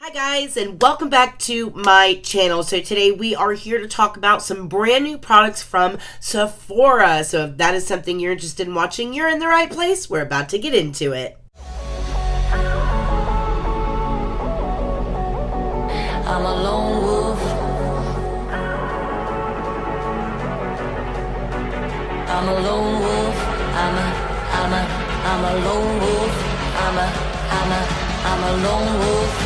Hi guys, and welcome back to my channel. So today we are here to talk about some brand new products from Sephora. So if that is something you're interested in watching, you're in the right place. We're about to get into it. I'm a lone wolf. I'm a lone wolf. I'm a lone wolf. I'm a lone wolf. I'm a lone wolf.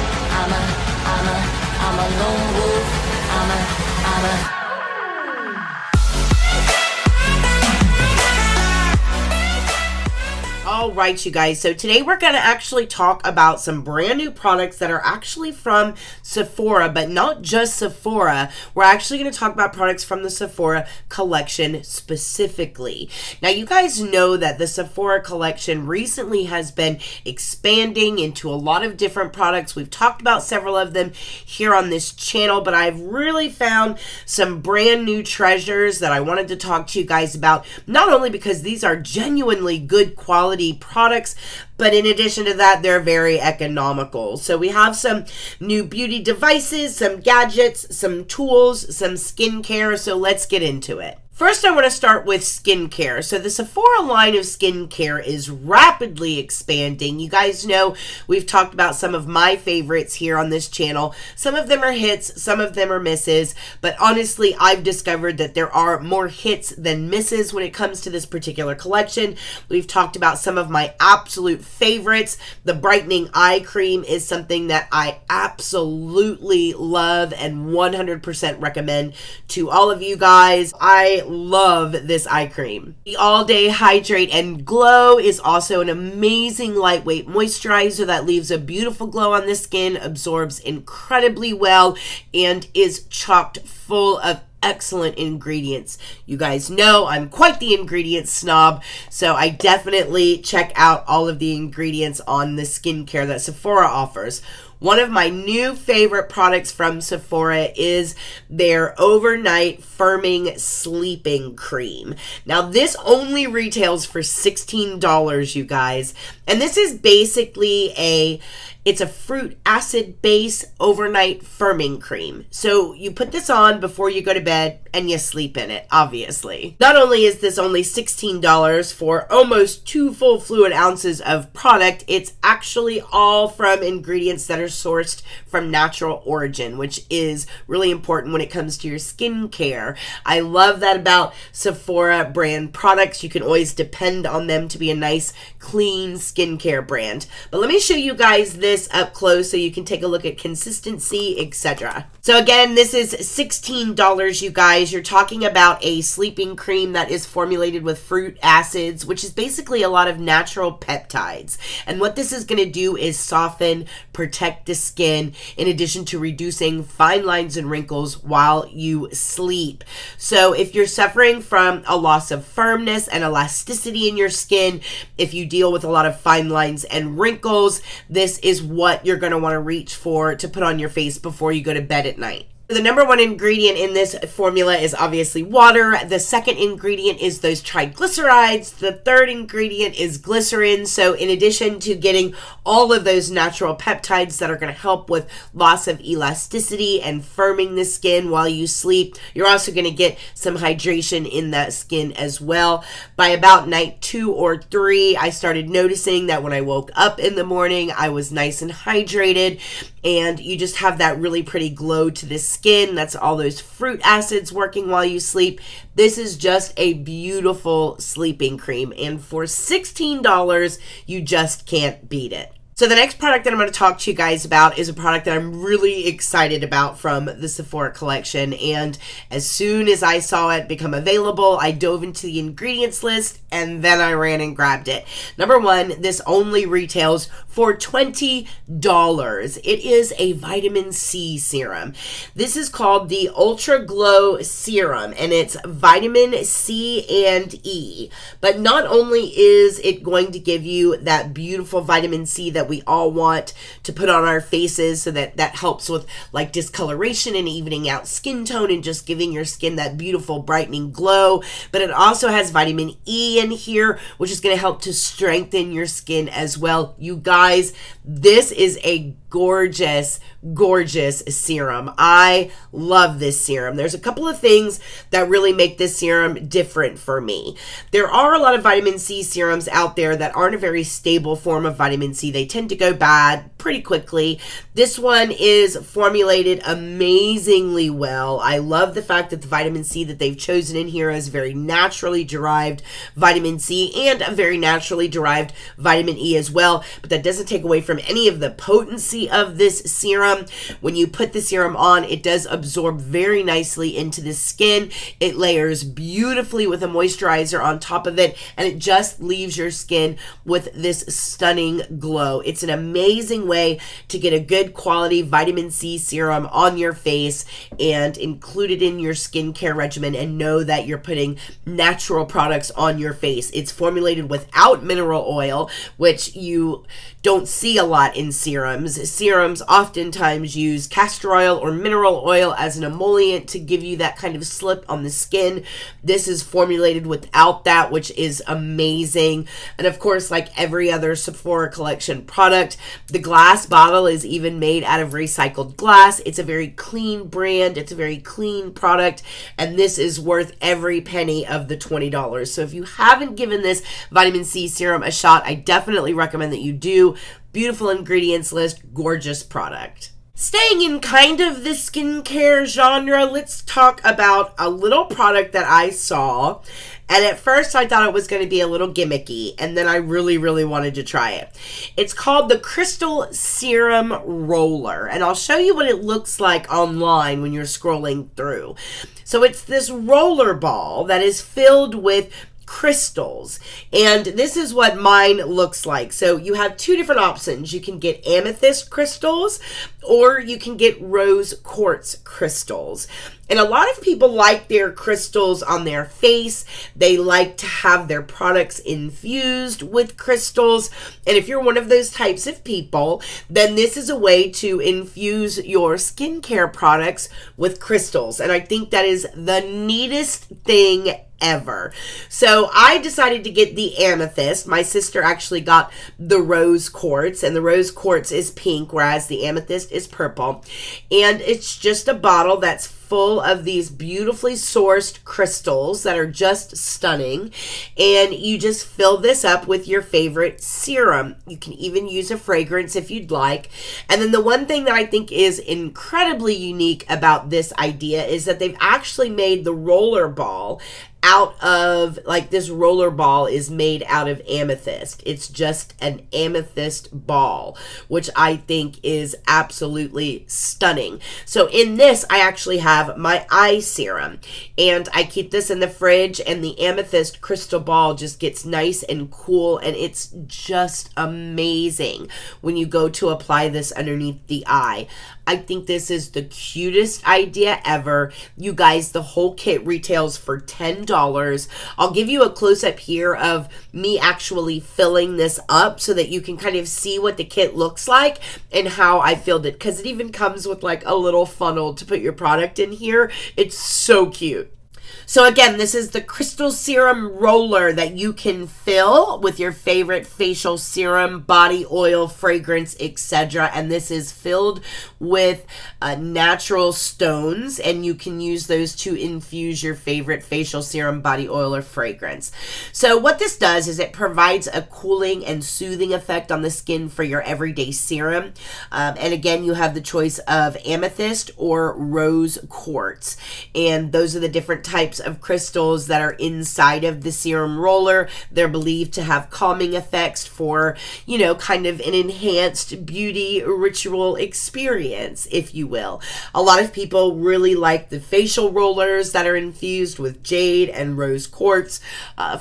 All right, you guys. So today we're going to actually talk about some brand new products that are actually from Sephora, but not just Sephora. We're actually going to talk about products from the Sephora Collection specifically. Now, you guys know that the Sephora Collection recently has been expanding into a lot of different products. We've talked about several of them here on this channel, but I've really found some brand new treasures that I wanted to talk to you guys about, not only because these are genuinely good quality products, but in addition to that, they're very economical. So we have some new beauty devices, some gadgets, some tools, some skincare. So let's get into it. First, I want to start with skincare. So the Sephora line of skincare is rapidly expanding. You guys know we've talked about some of my favorites here on this channel. Some of them are hits, some of them are misses, but honestly, I've discovered that there are more hits than misses when it comes to this particular collection. We've talked about some of my absolute favorites. The brightening eye cream is something that I absolutely love and 100% recommend to all of you guys. I love this eye cream. The All Day Hydrate and Glow is also an amazing lightweight moisturizer that leaves a beautiful glow on the skin, absorbs incredibly well, and is chocked full of excellent ingredients. You guys know I'm quite the ingredient snob, so I definitely check out all of the ingredients on the skincare that Sephora offers. One of my new favorite products from Sephora is their overnight firming sleeping cream. Now this only retails for $16, you guys, and this is basically it's a fruit acid base overnight firming cream. So you put this on before you go to bed and you sleep in it, obviously. Not only is this only $16 for almost 2 full fluid ounces of product, it's actually all from ingredients that are sourced from natural origin, which is really important when it comes to your skincare. I love that about Sephora brand products. You can always depend on them to be a nice, clean skincare brand. But let me show you guys this up close so you can take a look at consistency, etc. So again, this is $16, you guys. You're talking about a sleeping cream that is formulated with fruit acids, which is basically a lot of natural peptides. And what this is going to do is soften, protect the skin, in addition to reducing fine lines and wrinkles while you sleep. So if you're suffering from a loss of firmness and elasticity in your skin, if you deal with a lot of fine lines and wrinkles, this is what you're going to want to reach for to put on your face before you go to bed at night. The number one ingredient in this formula is obviously water. The second ingredient is those triglycerides. The third ingredient is glycerin. So in addition to getting all of those natural peptides that are going to help with loss of elasticity and firming the skin while you sleep, you're also going to get some hydration in that skin as well. By about night 2 or 3, I started noticing that when I woke up in the morning, I was nice and hydrated, and you just have that really pretty glow to the skin. That's all those fruit acids working while you sleep. This is just a beautiful sleeping cream, and for $16, you just can't beat it. So the next product that I'm going to talk to you guys about is a product that I'm really excited about from the Sephora Collection, and as soon as I saw it become available, I dove into the ingredients list and then I ran and grabbed it. Number one, this only retails for $20. It is a vitamin C serum. This is called the Ultra Glow Serum, and it's vitamin C and E. But not only is it going to give you that beautiful vitamin C that we all want to put on our faces, so that helps with like discoloration and evening out skin tone and just giving your skin that beautiful brightening glow, but it also has vitamin E in here, which is going to help to strengthen your skin as well. You guys, this is a gorgeous, gorgeous serum. I love this serum. There's a couple of things that really make this serum different for me. There are a lot of vitamin C serums out there that aren't a very stable form of vitamin C. They tend to go bad pretty quickly. This one is formulated amazingly well. I love the fact that the vitamin C that they've chosen in here is very naturally derived vitamin C and a very naturally derived vitamin E as well, but that doesn't take away from any of the potency of this serum. When you put the serum on, it does absorb very nicely into the skin. It layers beautifully with a moisturizer on top of it, and it just leaves your skin with this stunning glow. It's an amazing way to get a good quality vitamin C serum on your face and include it in your skincare regimen and know that you're putting natural products on your face. It's formulated without mineral oil, which you don't see a lot in serums. Serums oftentimes use castor oil or mineral oil as an emollient to give you that kind of slip on the skin. This is formulated without that, which is amazing. And of course, like every other Sephora Collection product, the glass bottle is even made out of recycled glass. It's a very clean brand. It's a very clean product. And this is worth every penny of the $20. So if you haven't given this vitamin C serum a shot, I definitely recommend that you do. Beautiful ingredients list, gorgeous product. Staying in kind of the skincare genre, let's talk about a little product that I saw. And at first I thought it was going to be a little gimmicky, and then I really, really wanted to try it. It's called the Crystal Serum Roller, and I'll show you what it looks like online when you're scrolling through. So it's this roller ball that is filled with crystals, and this is what mine looks like. So you have two different options. You can get amethyst crystals or you can get rose quartz crystals. And a lot of people like their crystals on their face. They like to have their products infused with crystals. And if you're one of those types of people, then this is a way to infuse your skincare products with crystals. And I think that is the neatest thing ever. So I decided to get the amethyst. My sister actually got the rose quartz, and the rose quartz is pink, whereas the amethyst is purple. And it's just a bottle that's full of these beautifully sourced crystals that are just stunning. And you just fill this up with your favorite serum. You can even use a fragrance if you'd like. And then the one thing that I think is incredibly unique about this idea is that they've actually made the roller ball out of, like, this roller ball is made out of amethyst. It's just an amethyst ball, which I think is absolutely stunning. So in this, I actually have my eye serum, and I keep this in the fridge, and the amethyst crystal ball just gets nice and cool, and it's just amazing when you go to apply this underneath the eye. I think this is the cutest idea ever. You guys, the whole kit retails for $10. I'll give you a close-up here of me actually filling this up so that you can kind of see what the kit looks like and how I filled it, because it even comes with like a little funnel to put your product in here. It's so cute. So again, this is the Crystal Serum Roller that you can fill with your favorite facial serum, body oil, fragrance, etc. And this is filled with natural stones, and you can use those to infuse your favorite facial serum, body oil, or fragrance. So what this does is it provides a cooling and soothing effect on the skin for your everyday serum. And again, you have the choice of amethyst or rose quartz. And those are the different types of crystals that are inside of the serum roller. They're believed to have calming effects for, you know, kind of an enhanced beauty ritual experience, if you will. A lot of people really like the facial rollers that are infused with jade and rose quartz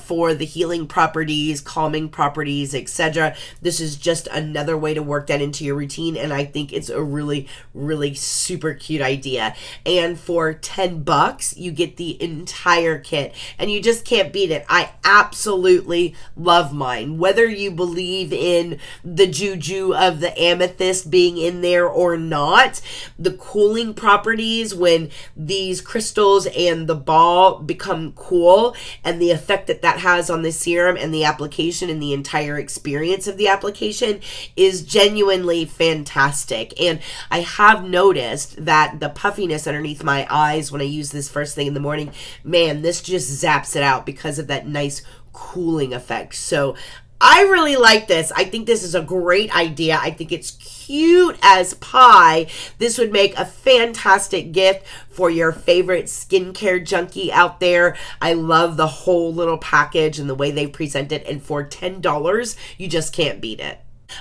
for the healing properties, calming properties, etc. This is just another way to work that into your routine, and I think it's a really, really super cute idea. And for $10, you get the the entire kit, and you just can't beat it. I absolutely love mine. Whether you believe in the juju of the amethyst being in there or not, the cooling properties when these crystals and the ball become cool, and the effect that that has on the serum and the application and the entire experience of the application is genuinely fantastic. And I have noticed that the puffiness underneath my eyes when I use this first thing in the morning, man, this just zaps it out because of that nice cooling effect. So I really like this. I think this is a great idea. I think it's cute as pie. This would make a fantastic gift for your favorite skincare junkie out there. I love the whole little package and the way they present it. And for $10, you just can't beat it.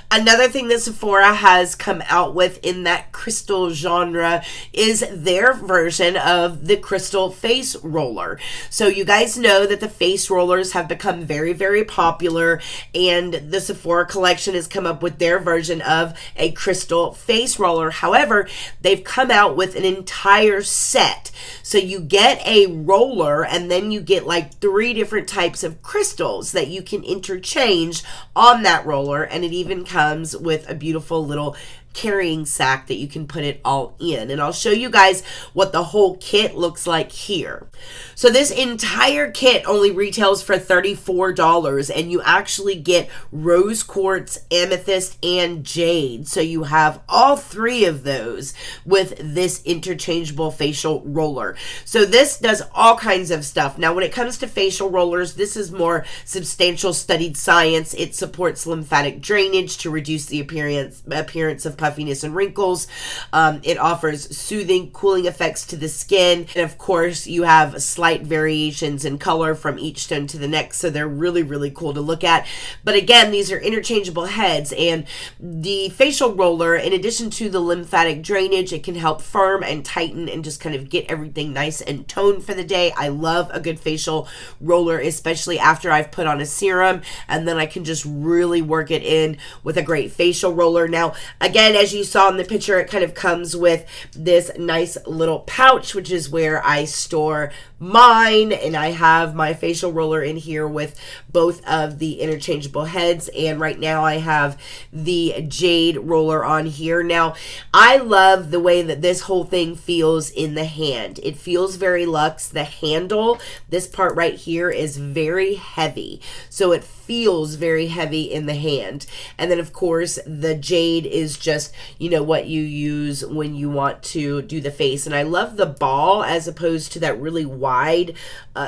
Another thing that Sephora has come out with in that crystal genre is their version of the crystal face roller. So you guys know that the face rollers have become very, very popular, and the Sephora Collection has come up with their version of a crystal face roller. However, they've come out with an entire set. So you get a roller, and then you get like 3 different types of crystals that you can interchange on that roller, and it even comes with a beautiful little carrying sack that you can put it all in. And I'll show you guys what the whole kit looks like here. So this entire kit only retails for $34, and you actually get rose quartz, amethyst, and jade. So you have all 3 of those with this interchangeable facial roller. So this does all kinds of stuff. Now when it comes to facial rollers, this is more substantial studied science. It supports lymphatic drainage to reduce the appearance of puffiness and wrinkles. It offers soothing, cooling effects to the skin. And of course, you have slight variations in color from each stone to the next, so they're really, really cool to look at. But again, these are interchangeable heads, and the facial roller, in addition to the lymphatic drainage, it can help firm and tighten and just kind of get everything nice and toned for the day. I love a good facial roller, especially after I've put on a serum, and then I can just really work it in with a great facial roller. Now, again, as you saw in the picture, it kind of comes with this nice little pouch, which is where I store mine, and I have my facial roller in here with both of the interchangeable heads, and right now I have the jade roller on here. Now, I love the way that this whole thing feels in the hand. It feels very luxe. The handle, this part right here, is very heavy, so it feels very heavy in the hand. And then of course the jade is just, you know, what you use when you want to do the face. And I love the ball as opposed to that really wide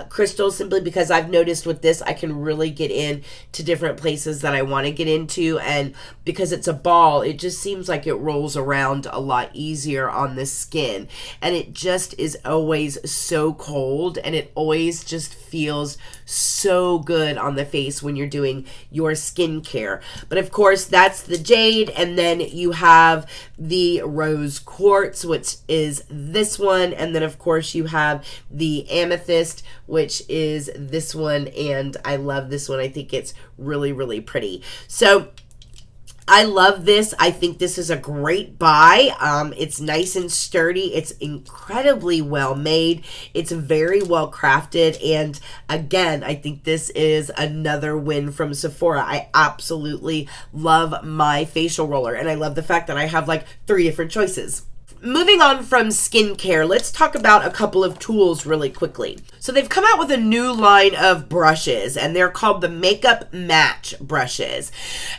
crystal, simply because I've noticed with this I can really get in to different places that I want to get into, and because it's a ball, it just seems like it rolls around a lot easier on the skin, and it just is always so cold, and it always just feels so good on the face when you're doing your skincare. But of course, that's the jade, and then you have the rose quartz, which is this one, and then of course you have the amethyst, which is this one, and I love this one. I think it's really, really pretty. So I love this. I think this is a great buy. It's nice and sturdy. It's incredibly well made. It's very well crafted. And again, I think this is another win from Sephora. I absolutely love my facial roller, and I love the fact that I have like 3 different choices. Moving on from skincare, let's talk about a couple of tools really quickly. So they've come out with a new line of brushes, and they're called the Makeup Match brushes.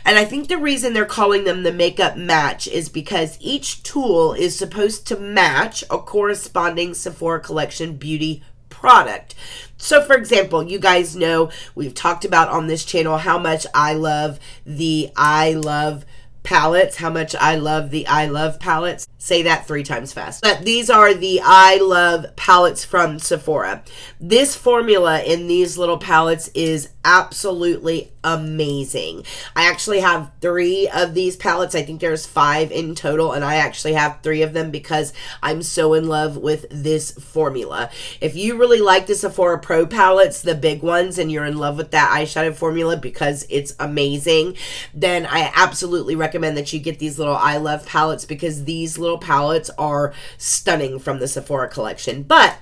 And I think the reason they're calling them the Makeup Match is because each tool is supposed to match a corresponding Sephora Collection beauty product. So for example, you guys know we've talked about on this channel how much I love the I Love palettes, how much I love the I Love palettes. Say that 3 times fast. But these are the I Love palettes from Sephora. This formula in these little palettes is absolutely amazing. I actually have 3 of these palettes. I think there's 5 in total, and I actually have 3 of them because I'm so in love with this formula. If you really like the Sephora Pro palettes, the big ones, and you're in love with that eyeshadow formula because it's amazing, then I absolutely recommend that you get these little I Love palettes, because these little little palettes are stunning from the Sephora collection. But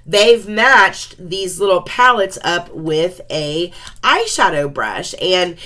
they've matched these little palettes up with a eyeshadow brush, and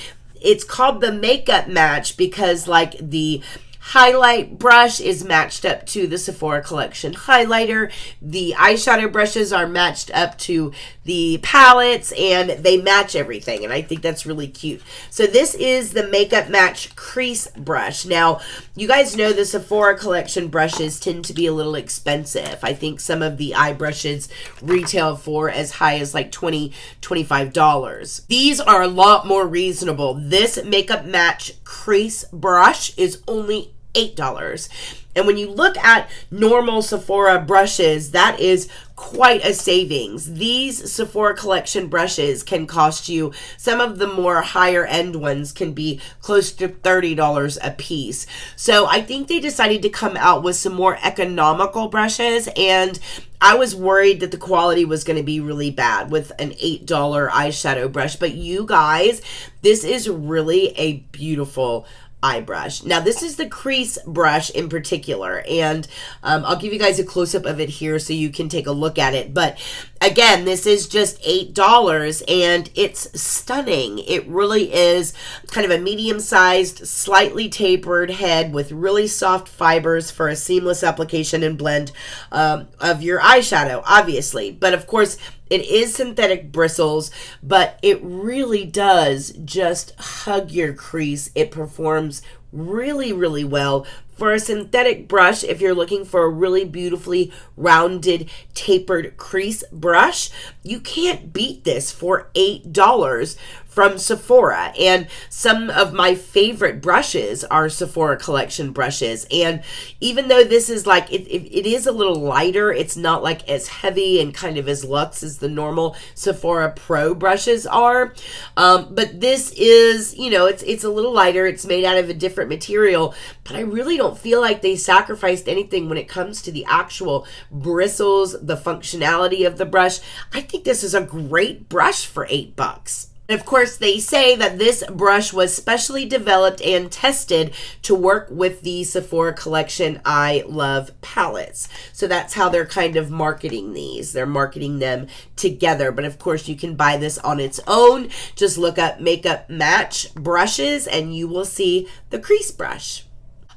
it's called the makeup match because like the highlight brush is matched up to the Sephora Collection highlighter. The eyeshadow brushes are matched up to the palettes, and they match everything, and I think that's really cute. So this is the Makeup Match Crease Brush. Now, you guys know the Sephora Collection brushes tend to be a little expensive. I think some of the eye brushes retail for as high as like $20, $25. These are a lot more reasonable. This Makeup Match Crease Brush is only $8. And when you look at normal Sephora brushes, that is quite a savings. These Sephora Collection brushes can cost you, some of the more higher end ones can be close to $30 a piece. So I think they decided to come out with some more economical brushes, and I was worried that the quality was going to be really bad with an $8 eyeshadow brush. But you guys, this is really a beautiful eye brush. Now this is the crease brush in particular, and I'll give you guys a close-up of it here so you can take a look at it. But again, this is just $8 and it's stunning. It really is kind of a medium-sized, slightly tapered head with really soft fibers for a seamless application and blend of your eyeshadow, obviously. But of course, it is synthetic bristles, but it really does just hug your crease. It performs really, really well. For a synthetic brush, if you're looking for a really beautifully rounded, tapered crease brush, you can't beat this for $8 from Sephora. And some of my favorite brushes are Sephora Collection brushes. And even though this is like, it is a little lighter, it's not like as heavy and kind of as luxe as the normal Sephora Pro brushes are. But this is, you know, it's a little lighter. It's made out of a different material, but I really don't feel like they sacrificed anything when it comes to the actual bristles, the functionality of the brush. I think this is a great brush for $8. And of course, they say that this brush was specially developed and tested to work with the Sephora Collection I Love palettes. So that's how they're kind of marketing these. They're marketing them together. But of course, you can buy this on its own. Just look up Makeup Match brushes and you will see the crease brush.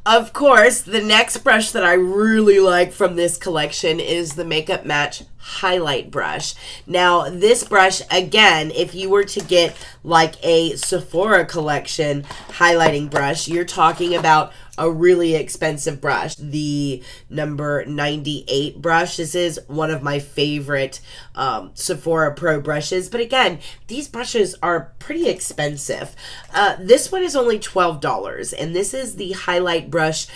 Of course, the next brush that I really like from this collection is the Makeup Match Highlight Brush. Now, this brush, again, if you were to get like a Sephora Collection highlighting brush, you're talking about a really expensive brush. The number 98 brush. This is one of my favorite Sephora Pro brushes. But again, these brushes are pretty expensive. This one is only $12, and this is the highlight brush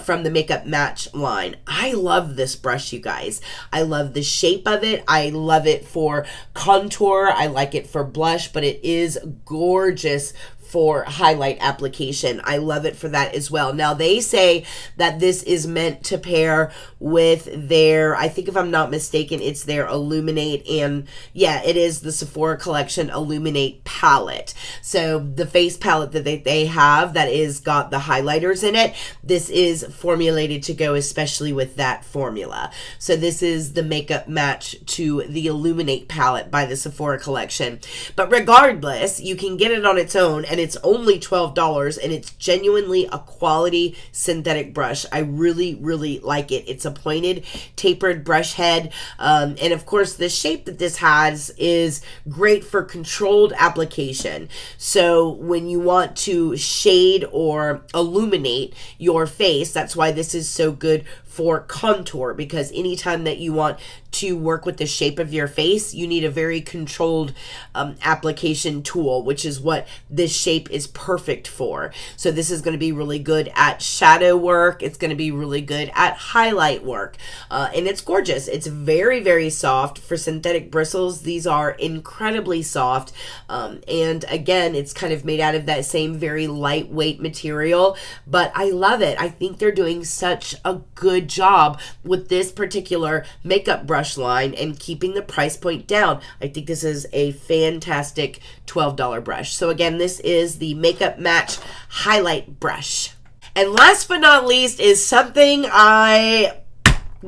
from the Makeup Match line. I love this brush, you guys. I love the shape of it. I love it for contour. I like it for blush, but it is gorgeous for highlight application. I love it for that as well. Now, they say that this is meant to pair with their, I think if I'm not mistaken, it's their Illuminate, and yeah, it is the Sephora Collection Illuminate palette. So the face palette that they have that is got the highlighters in it, this is formulated to go especially with that formula. So this is the makeup match to the Illuminate palette by the Sephora Collection. But regardless, you can get it on its own, and it's only $12, and it's genuinely a quality synthetic brush. I really, really like it. It's a pointed, tapered brush head, and of course, the shape that this has is great for controlled application. So when you want to shade or illuminate your face, that's why this is so good for contour, because anytime that you want to work with the shape of your face, you need a very controlled application tool, which is what this shape is perfect for. So this is going to be really good at shadow work. It's going to be really good at highlight work. And it's gorgeous. It's very, very soft. For synthetic bristles, these are incredibly soft. And again, it's kind of made out of that same very lightweight material, but I love it. I think they're doing such a good job with this particular makeup brush line and keeping the price point down. I think this is a fantastic $12 brush. So again, this is the Makeup Match Highlight Brush. And last but not least is something I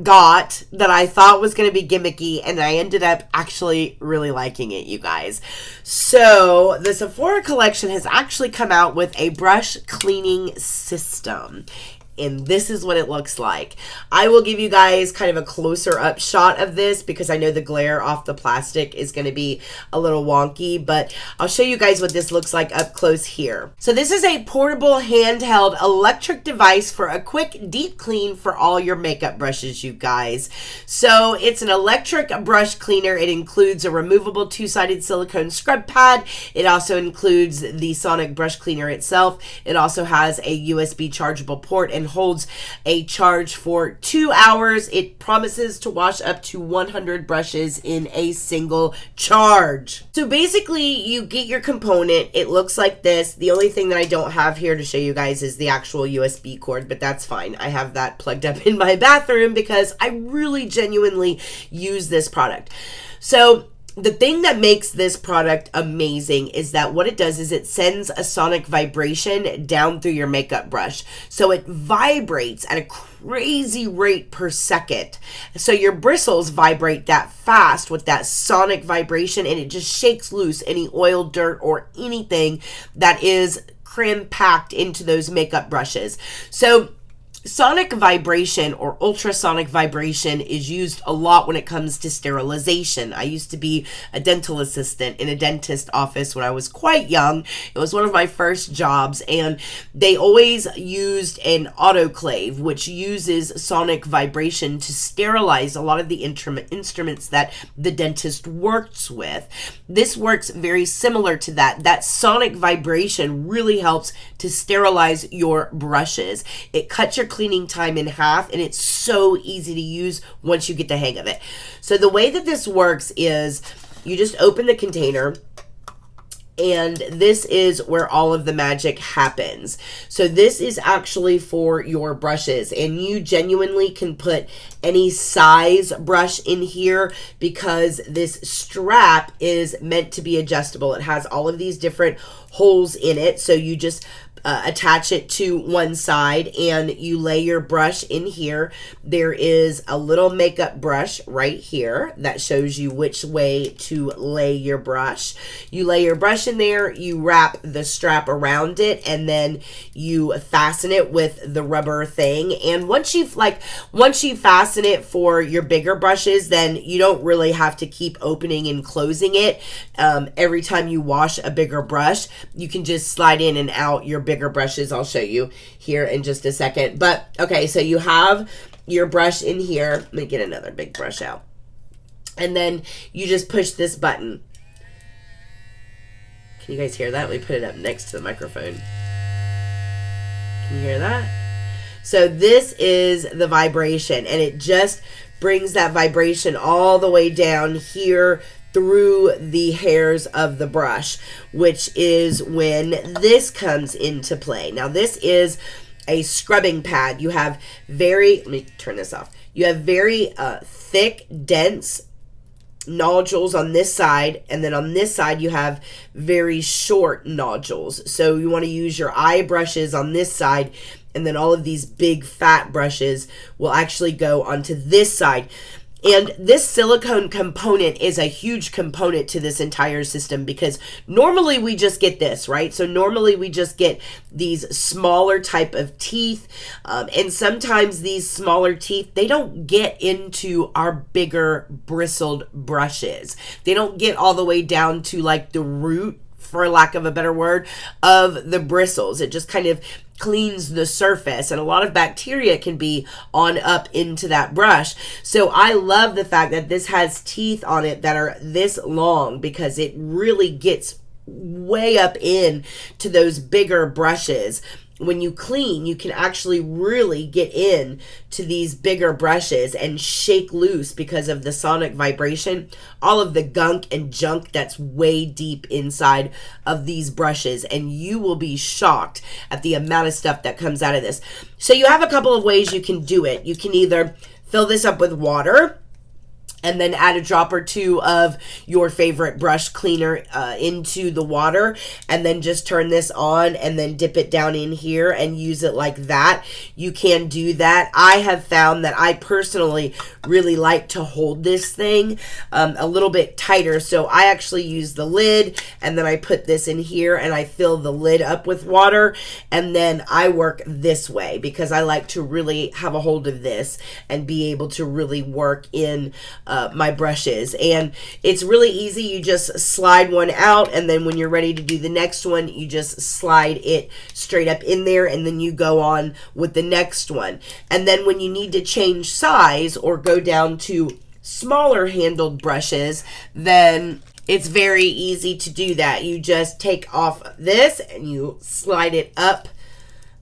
got that I thought was going to be gimmicky, and I ended up actually really liking it, you guys. So the Sephora Collection has actually come out with a brush cleaning system. And this is what it looks like. I will give you guys kind of a closer up shot of this because I know the glare off the plastic is going to be a little wonky, but I'll show you guys what this looks like up close here. So this is a portable handheld electric device for a quick deep clean for all your makeup brushes, you guys. So it's an electric brush cleaner. It includes a removable two-sided silicone scrub pad. It also includes the sonic brush cleaner itself. It also has a USB chargeable port and holds a charge for 2 hours. It promises to wash up to 100 brushes in a single charge. So basically you get your component. It looks like this. The only thing that I don't have here to show you guys is the actual USB cord, but that's fine. I have that plugged up in my bathroom because I really genuinely use this product. So the thing that makes this product amazing is that what it does is it sends a sonic vibration down through your makeup brush. So it vibrates at a crazy rate per second. So your bristles vibrate that fast with that sonic vibration, and it just shakes loose any oil, dirt, or anything that is cram-packed into those makeup brushes. So sonic vibration or ultrasonic vibration is used a lot when it comes to sterilization. I used to be a dental assistant in a dentist office when I was quite young. It was one of my first jobs, and they always used an autoclave, which uses sonic vibration to sterilize a lot of the instruments that the dentist works with. This works very similar to that. That sonic vibration really helps to sterilize your brushes. It cuts your cleaning time in half, and it's so easy to use once you get the hang of it. So the way that this works is you just open the container, and this is where all of the magic happens. So this is actually for your brushes, and you genuinely can put any size brush in here because this strap is meant to be adjustable. It has all of these different holes in it, so you just attach it to one side and you lay your brush in here. There is a little makeup brush right here that shows you which way to lay your brush. You lay your brush in there, you wrap the strap around it, and then you fasten it with the rubber thing. And once you fasten it for your bigger brushes, then you don't really have to keep opening and closing it. Every time you wash a bigger brush, you can just slide in and out your bigger brushes. I'll show you here in just a second. But okay, so you have your brush in here. Let me get another big brush out. And then you just push this button. Can you guys hear that? Let me put it up next to the microphone. Can you hear that? So this is the vibration, and it just brings that vibration all the way down here through the hairs of the brush, which is when this comes into play. Now this is a scrubbing pad. You have let me turn this off. You have very thick, dense nodules on this side, and then on this side you have very short nodules. So you want to use your eye brushes on this side, and then all of these big fat brushes will actually go onto this side. And this silicone component is a huge component to this entire system because normally we just get this, right? So normally we just get these smaller type of teeth. And sometimes these smaller teeth, they don't get into our bigger bristled brushes. They don't get all the way down to like the root, for lack of a better word, of the bristles. It just kind of cleans the surface, and a lot of bacteria can be on up into that brush. So I love the fact that this has teeth on it that are this long because it really gets way up in to those bigger brushes. When you clean, you can actually really get in to these bigger brushes and shake loose because of the sonic vibration, all of the gunk and junk that's way deep inside of these brushes, and you will be shocked at the amount of stuff that comes out of this. So you have a couple of ways you can do it. You can either fill this up with water, and then add a drop or two of your favorite brush cleaner into the water, and then just turn this on and then dip it down in here and use it like that. You can do that. I have found that I personally really like to hold this thing a little bit tighter, so I actually use the lid, and then I put this in here and I fill the lid up with water, and then I work this way because I like to really have a hold of this and be able to really work in my brushes. And it's really easy. You just slide one out, and then when you're ready to do the next one, you just slide it straight up in there, and then you go on with the next one. And then when you need to change size or go down to smaller handled brushes, then it's very easy to do that. You just take off this and you slide it up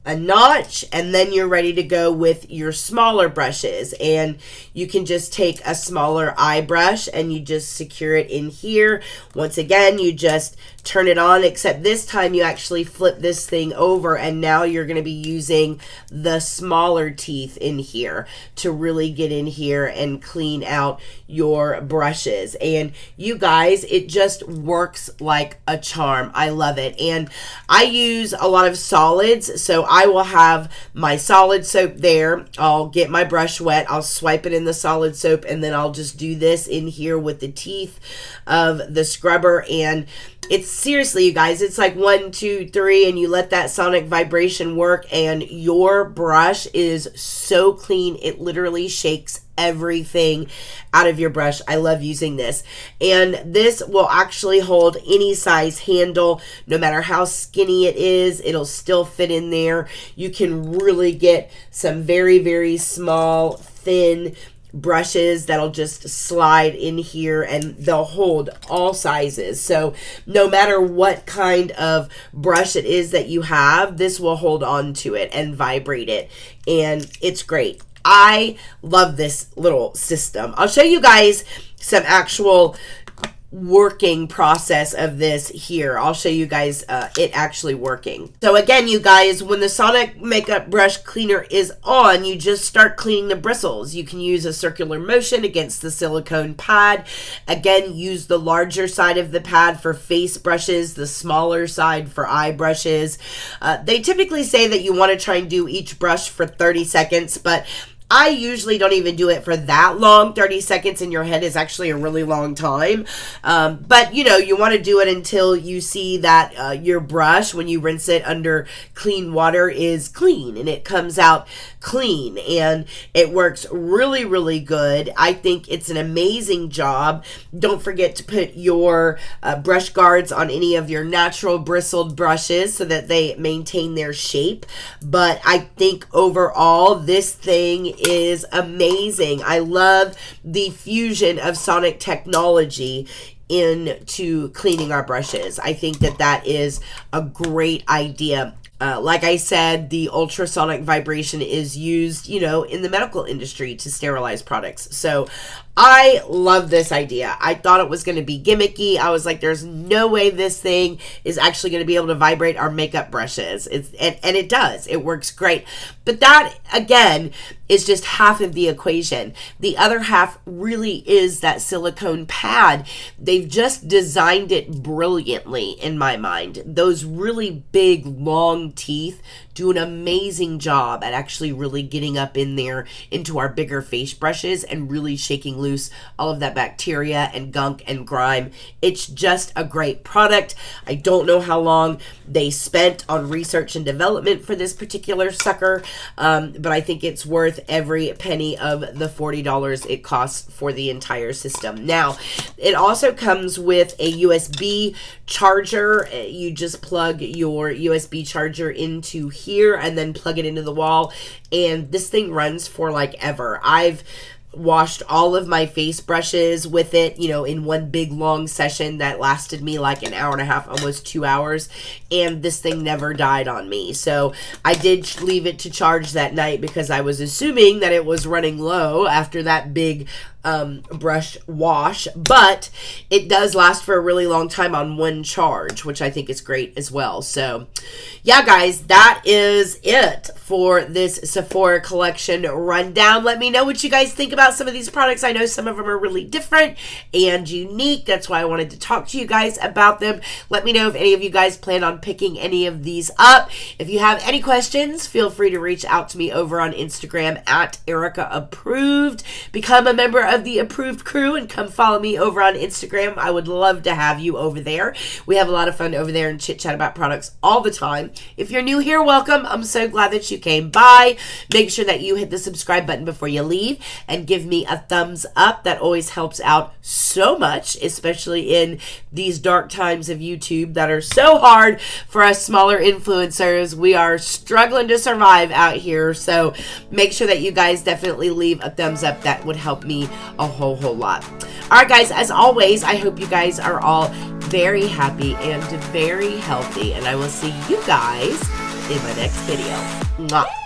a notch, and then you're ready to go with your smaller brushes. And you can just take a smaller eye brush and you just secure it in here. Once again, you just turn it on, except this time you actually flip this thing over, and now you're going to be using the smaller teeth in here to really get in here and clean out your brushes. And you guys, it just works like a charm. I love it. And I use a lot of solids, so I will have my solid soap there. I'll get my brush wet, I'll swipe it in the solid soap, and then I'll just do this in here with the teeth of the scrubber. And it's seriously, you guys, it's like 1, 2, 3, and you let that sonic vibration work, and your brush is so clean. It literally shakes everything out of your brush. I love using this. And this will actually hold any size handle, no matter how skinny it is, it'll still fit in there. You can really get some very, very small, thin brushes that'll just slide in here, and they'll hold all sizes. So no matter what kind of brush it is that you have, this will hold on to it and vibrate it, and it's great. I love this little system. I'll show you guys some actual working process of this here. I'll show you guys it actually working. So again, you guys, when the Sonic Makeup Brush Cleaner is on, you just start cleaning the bristles. You can use a circular motion against the silicone pad. Again, use the larger side of the pad for face brushes, the smaller side for eye brushes. They typically say that you want to try and do each brush for 30 seconds, but I usually don't even do it for that long. 30 seconds in your head is actually a really long time. But, you know, you want to do it until you see that your brush, when you rinse it under clean water, is clean and it comes out clean, and it works really, really good. I think it's an amazing job. Don't forget to put your brush guards on any of your natural bristled brushes so that they maintain their shape. But I think overall, this thing is amazing. I love the fusion of sonic technology into cleaning our brushes. I think that that is a great idea. Like I said, the ultrasonic vibration is used, you know, in the medical industry to sterilize products. So I love this idea. I thought it was going to be gimmicky. I was like, there's no way this thing is actually going to be able to vibrate our makeup brushes. And it does. It works great. But that, again, is just half of the equation. The other half really is that silicone pad. They've just designed it brilliantly, in my mind. Those really big, long teeth do an amazing job at actually really getting up in there into our bigger face brushes and really shaking loose all of that bacteria and gunk and grime. It's just a great product. I don't know how long they spent on research and development for this particular sucker, but I think it's worth every penny of the $40 it costs for the entire system. Now, it also comes with a USB charger. You just plug your USB charger into here and then plug it into the wall, and this thing runs for like ever. I've washed all of my face brushes with it, you know, in one big long session that lasted me like an hour and a half, almost 2 hours, and this thing never died on me. So I did leave it to charge that night because I was assuming that it was running low after that big brush wash, but it does last for a really long time on one charge, which I think is great as well. So yeah, guys, that is it for this Sephora collection rundown. Let me know what you guys think about some of these products. I know some of them are really different and unique. That's why I wanted to talk to you guys about them. Let me know if any of you guys plan on picking any of these up. If you have any questions, feel free to reach out to me over on Instagram at Erica Approved. Become a member of the Approved Crew and come follow me over on Instagram. I would love to have you over there. We have a lot of fun over there and chit chat about products all the time. If you're new here, welcome. I'm so glad that you came by. Make sure that you hit the subscribe button before you leave and give me a thumbs up. That always helps out so much, especially in these dark times of YouTube that are so hard for us smaller influencers. We are struggling to survive out here, so make sure that you guys definitely leave a thumbs up. That would help me a whole lot. All right, guys, as always, I hope you guys are all very happy and very healthy, and I will see you guys in my next video. Mwah.